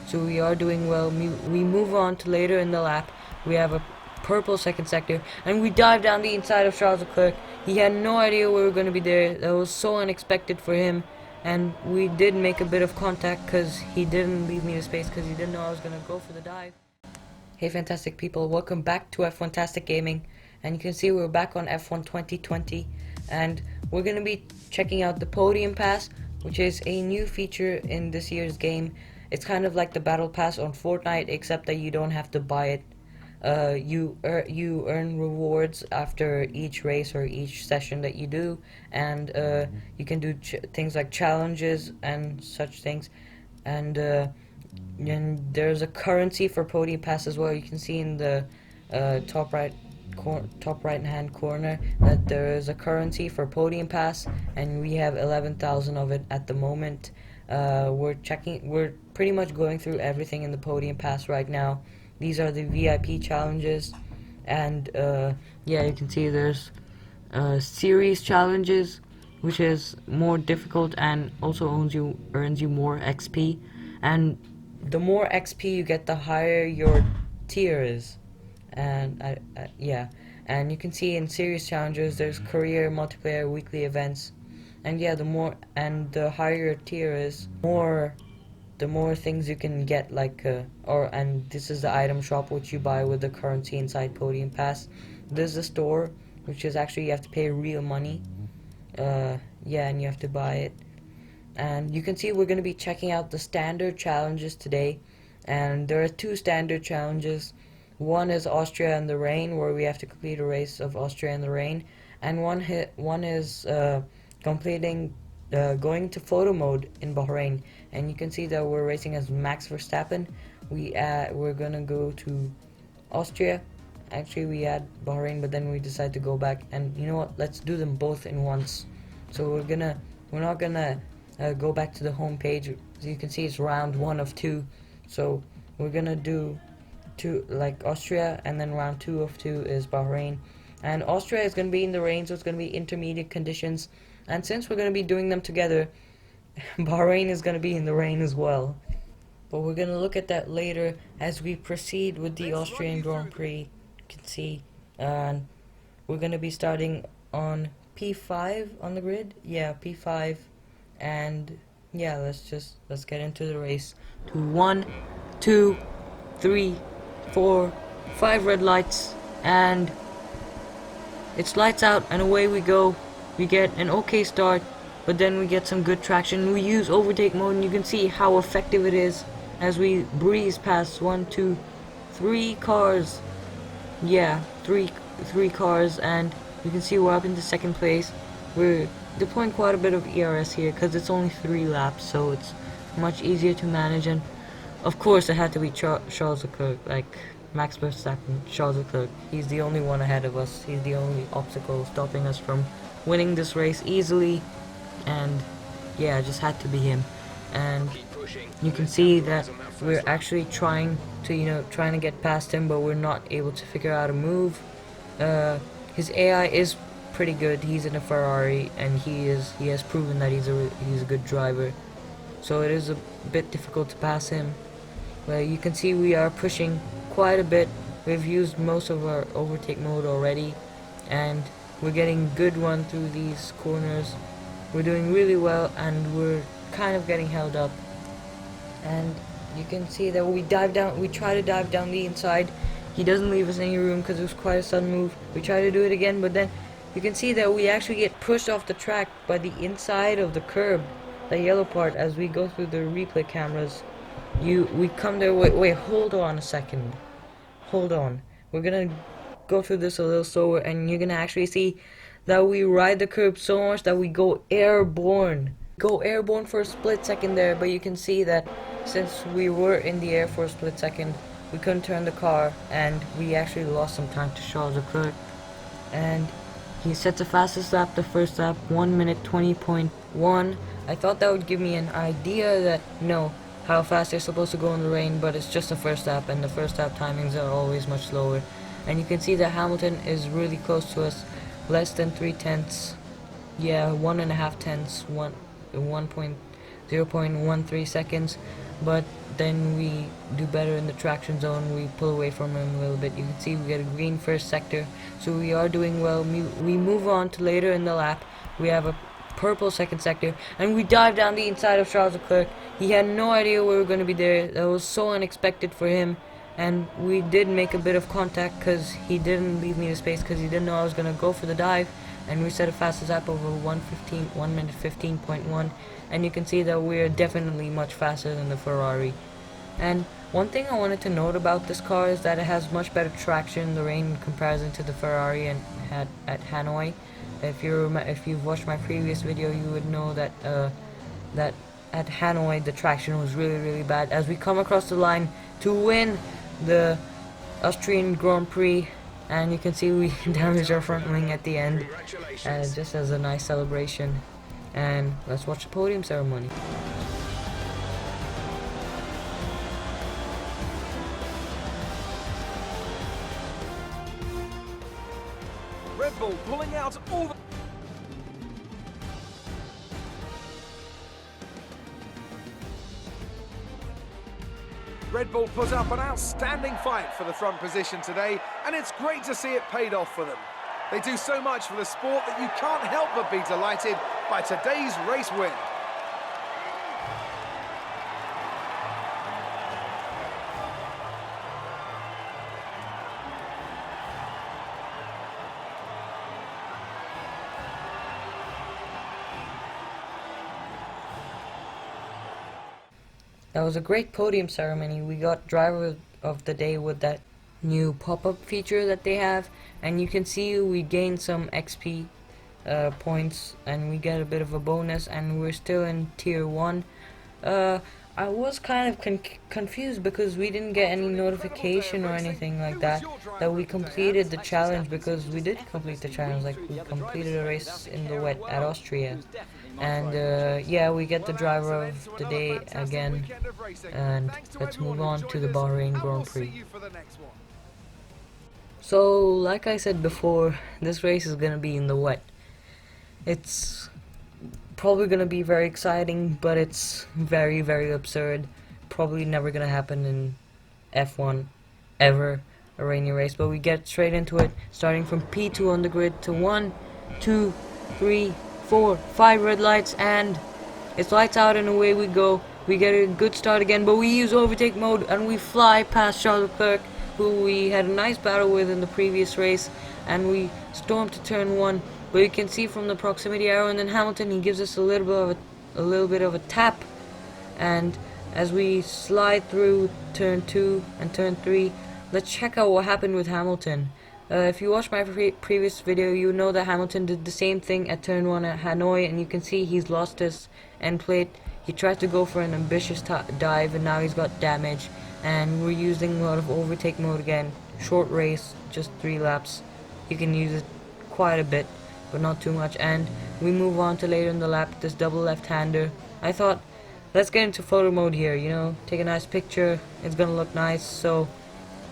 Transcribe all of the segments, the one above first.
so we are doing well. We move on to later in the lap. We have a purple second sector, and we dive down the inside of Charles Leclerc. He had no idea we were going to be there. That was so unexpected for him, and we did make a bit of contact because he didn't leave me the space because he didn't know I was going to go for the dive. Hey fantastic people, welcome back to F1ntastic Gaming, and you can see we're back on F1 2020, and we're going to be checking out the Podium Pass, which is a new feature in this year's game. It's kind of like the Battle Pass on Fortnite, except that you don't have to buy it. You earn rewards after each race or each session that you do, and you can do things like challenges and such things, and there's a currency for Podium Pass as well. You can see in the top right hand corner that there is a currency for Podium Pass, and we have 11,000 of it at the moment. We're pretty much going through everything in the Podium Pass right now. These are the VIP challenges, and yeah, you can see there's series challenges, which is more difficult and also earns you more XP, and the more XP you get, the higher your tier is. And yeah, and you can see in series challenges there's career, multiplayer, weekly events, and yeah, the higher your tier is, the more things you can get, like and this is the item shop, which you buy with the currency inside Podium Pass. There's the store, which is actually you have to pay real money, yeah, and you have to buy it. And you can see we're going to be checking out the standard challenges today, and there are two standard challenges. One is Austria in the rain, where we have to complete a race of Austria in the rain, and one is completing going to photo mode in Bahrain. And you can see that we're racing as Max Verstappen. We're gonna go to Austria. Actually, we had Bahrain, but then we decided to go back. And you know what? Let's do them both in once. So we're not gonna go back to the home page. As you can see, it's round 1 of 2. So we're gonna do like Austria, and then round 2 of 2 is Bahrain. And Austria is gonna be in the rain, so it's gonna be intermediate conditions. And since we're gonna be doing them together, Bahrain is gonna be in the rain as well. But we're gonna look at that later as we proceed with the Austrian Grand Prix. You can see, and we're gonna be starting on P5 on the grid. Yeah, P5. And yeah, let's get into the race. 1, 2, 3, 4, 5 red lights, and it's lights out, and away we go. We get an okay start, but then we get some good traction. We use overtake mode, and you can see how effective it is as we breeze past 1, 2, 3 cars. Yeah, three cars, and you can see we're up into second place. We're deploying quite a bit of ERS here because it's only 3 laps, so it's much easier to manage. And of course it had to be Charles Leclerc, like Max Verstappen, Charles Leclerc. He's the only one ahead of us. He's the only obstacle stopping us from winning this race easily, and yeah, it just had to be him. And you can see that we're actually trying to get past him, but we're not able to figure out a move. His AI is pretty good. He's in a Ferrari, and he has proven that he's a good driver, so it is a bit difficult to pass him. Well, you can see we are pushing quite a bit. We've used most of our overtake mode already, and we're getting good run through these corners. We're doing really well, and we're kind of getting held up. And you can see that we try to dive down the inside. He doesn't leave us any room because it was quite a sudden move. We try to do it again, but then you can see that we actually get pushed off the track by the inside of the curb, the yellow part, as we go through the replay cameras. We come there. Wait, hold on a second. Hold on. We're gonna go through this a little slower, and you're gonna actually see that we ride the curb so much that we go airborne. Go airborne for a split second there, but you can see that since we were in the air for a split second, we couldn't turn the car, and we actually lost some time to Charles Leclerc. And he sets the fastest lap, the first lap, 1 minute 20.1. I thought that would give me an idea that how fast they're supposed to go in the rain, but it's just the first lap, and the first lap timings are always much slower. And you can see that Hamilton is really close to us, less than 3 tenths. Yeah, 1.5 tenths, 0.13 seconds. But then we do better in the traction zone. We pull away from him a little bit. You can see we get a green first sector, so we are doing well. We move on to later in the lap. We have a purple second sector, and we dive down the inside of Charles Leclerc. He had no idea we were going to be there. That was so unexpected for him, and we did make a bit of contact because he didn't leave me the space because he didn't know I was going to go for the dive, and we set a fastest lap over 1 minute 15.1, and you can see that we're definitely much faster than the Ferrari. And one thing I wanted to note about this car is that it has much better traction in the rain in comparison to the Ferrari and had at Hanoi. If you've watched my previous video, you would know that that at Hanoi the traction was really bad. As we come across the line to win the Austrian Grand Prix, and you can see we damaged our front wing at the end, just as a nice celebration. And let's watch the podium ceremony. Red Bull pulling out all the... Red Bull put up an outstanding fight for the front position today, and it's great to see it paid off for them. They do so much for the sport that you can't help but be delighted by today's race win. That was a great podium ceremony. We got driver of the day with that new pop-up feature that they have, and you can see we gained some XP points, and we get a bit of a bonus, and we're still in tier 1. I was kind of confused because we didn't get any notification or anything like that we completed the challenge, because we did complete the challenge. Like, we completed a race in the wet at Austria. And yeah, we get the driver of the day again, and let's move on to the Bahrain Grand Prix. So, like I said before, this race is gonna be in the wet. It's probably gonna be very exciting, but it's very absurd. Probably never gonna happen in F1 ever, a rainy race. But we get straight into it, starting from P2 on the grid to 1, 2, 3, 4, 5 red lights, and it's lights out and away we go. We get a good start again, but we use overtake mode and we fly past Charles Leclerc, who we had a nice battle with in the previous race, and we storm to turn 1. But you can see from the proximity arrow, and then Hamilton, he gives us a little bit of a tap, and as we slide through turn 2 and turn 3, let's check out what happened with Hamilton. If you watched my previous video, you know that Hamilton did the same thing at turn 1 at Hanoi, and you can see he's lost his end plate. He tried to go for an ambitious dive, and now he's got damage, and we're using a lot of overtake mode again. Short race, just 3 laps. You can use it quite a bit, but not too much. And we move on to later in the lap, this double left-hander. I thought, let's get into photo mode here, you know, take a nice picture, it's gonna look nice. So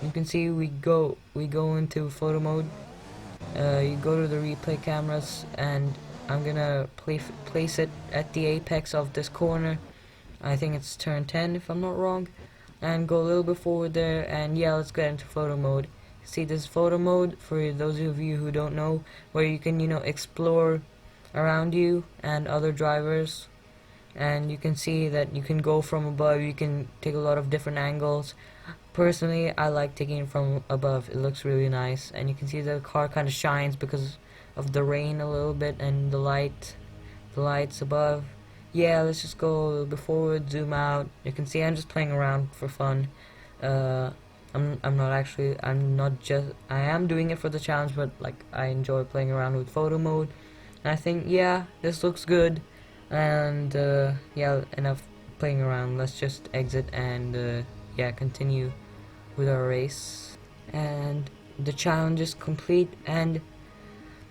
you can see we go into photo mode. You go to the replay cameras, and I'm gonna place it at the apex of this corner. I think it's turn 10 if I'm not wrong, and go a little bit forward there, and yeah, let's get into photo mode. See, this photo mode, for those of you who don't know, where you can, you know, explore around you and other drivers, and you can see that you can go from above. You can take a lot of different angles. Personally, I like taking it from above. It looks really nice, and you can see the car kind of shines because of the rain a little bit, and the lights above. Yeah, let's just go a little bit forward, zoom out. You can see I'm just playing around for fun. I am doing it for the challenge, but like, I enjoy playing around with photo mode. And I think, yeah, this looks good. And yeah, enough playing around. Let's just exit and yeah, continue with our race. And the challenge is complete, and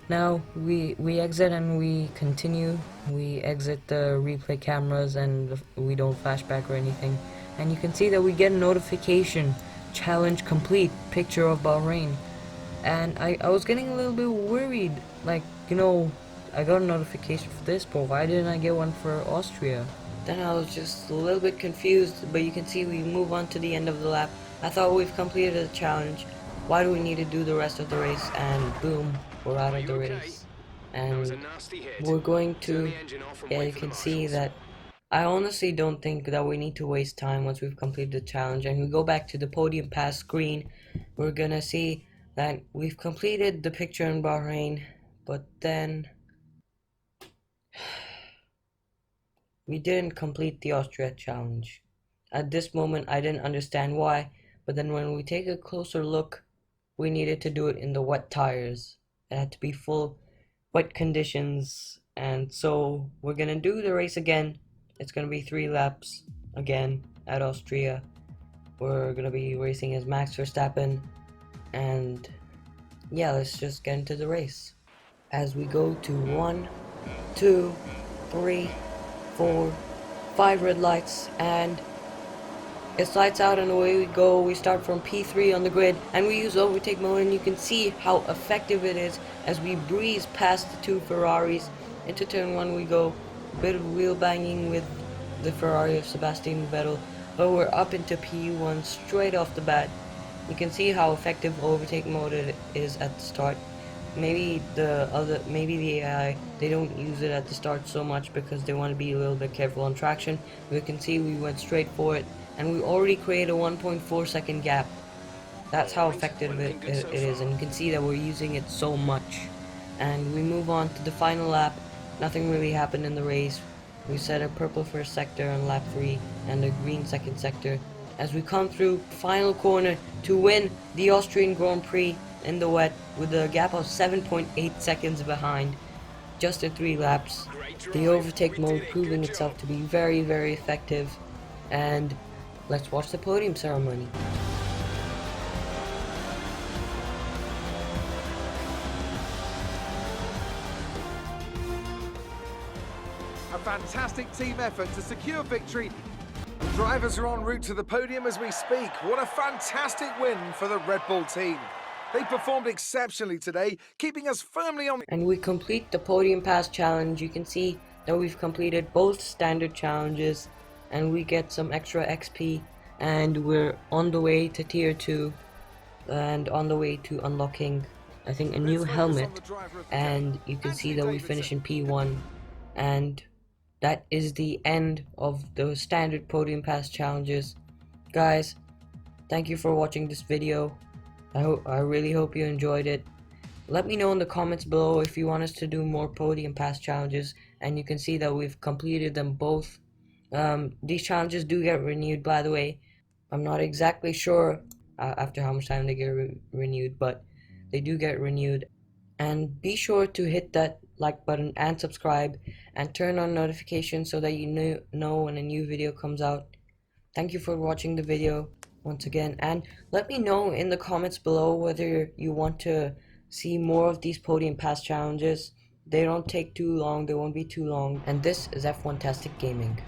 now we exit and we continue. We exit the replay cameras, and we don't flashback or anything. And you can see that we get a notification, challenge complete, picture of Bahrain. And I was getting a little bit worried, like, you know, I got a notification for this, but why didn't I get one for Austria? Then I was just a little bit confused, but you can see we move on to the end of the lap. I thought we've completed the challenge. Why do we need to do the rest of the race? And boom, we're out of the race. And we're going to, yeah, you can see that I honestly don't think that we need to waste time once we've completed the challenge. And we go back to the podium pass screen, we're gonna see that we've completed the picture in Bahrain, but then we didn't complete the Austria challenge. At this moment, I didn't understand why, but then when we take a closer look, we needed to do it in the wet tires. It had to be full wet conditions, and so we're gonna do the race again. It's gonna be 3 laps again at Austria. We're gonna be racing as Max Verstappen, and yeah, let's just get into the race. As we go to 1, 2, 3, 4, 5 red lights, and it's lights out and away we go. We start from P3 on the grid, and we use overtake mode, and you can see how effective it is as we breeze past the 2 Ferraris. Into turn 1 we go. A bit of wheel banging with the Ferrari of Sebastian Vettel, but we're up into P1 straight off the bat. You can see how effective overtake mode it is at the start. Maybe the AI, they don't use it at the start so much because they want to be a little bit careful on traction. We can see we went straight for it, and we already created a 1.4 second gap. That's how effective it is, and you can see that we're using it so much. And we move on to the final lap. Nothing really happened in the race. We set a purple first sector on lap 3 and a green second sector as we come through final corner to win the Austrian Grand Prix in the wet with a gap of 7.8 seconds behind, just in 3 laps. The overtake mode proving itself to be very, very effective. And let's watch the podium ceremony. A fantastic team effort to secure victory. The drivers are en route to the podium as we speak. What a fantastic win for the Red Bull team. They performed exceptionally today, keeping us firmly on. And we complete the Podium Pass Challenge. You can see that we've completed both standard challenges, and we get some extra XP, and we're on the way to tier 2 and on the way to unlocking, I think, a new helmet. And you can see that we finish in P1, and that is the end of the standard Podium Pass Challenges. Guys, thank you for watching this video. I really hope you enjoyed it. Let me know in the comments below if you want us to do more Podium Pass challenges, and you can see that we've completed them both. These challenges do get renewed, by the way. I'm not exactly sure after how much time they get renewed, but they do get renewed. And be sure to hit that like button and subscribe and turn on notifications so that you know when a new video comes out. Thank you for watching the video once again, and let me know in the comments below whether you want to see more of these Podium Pass challenges. They don't take too long, they won't be too long. And this is F1ntastic Gaming.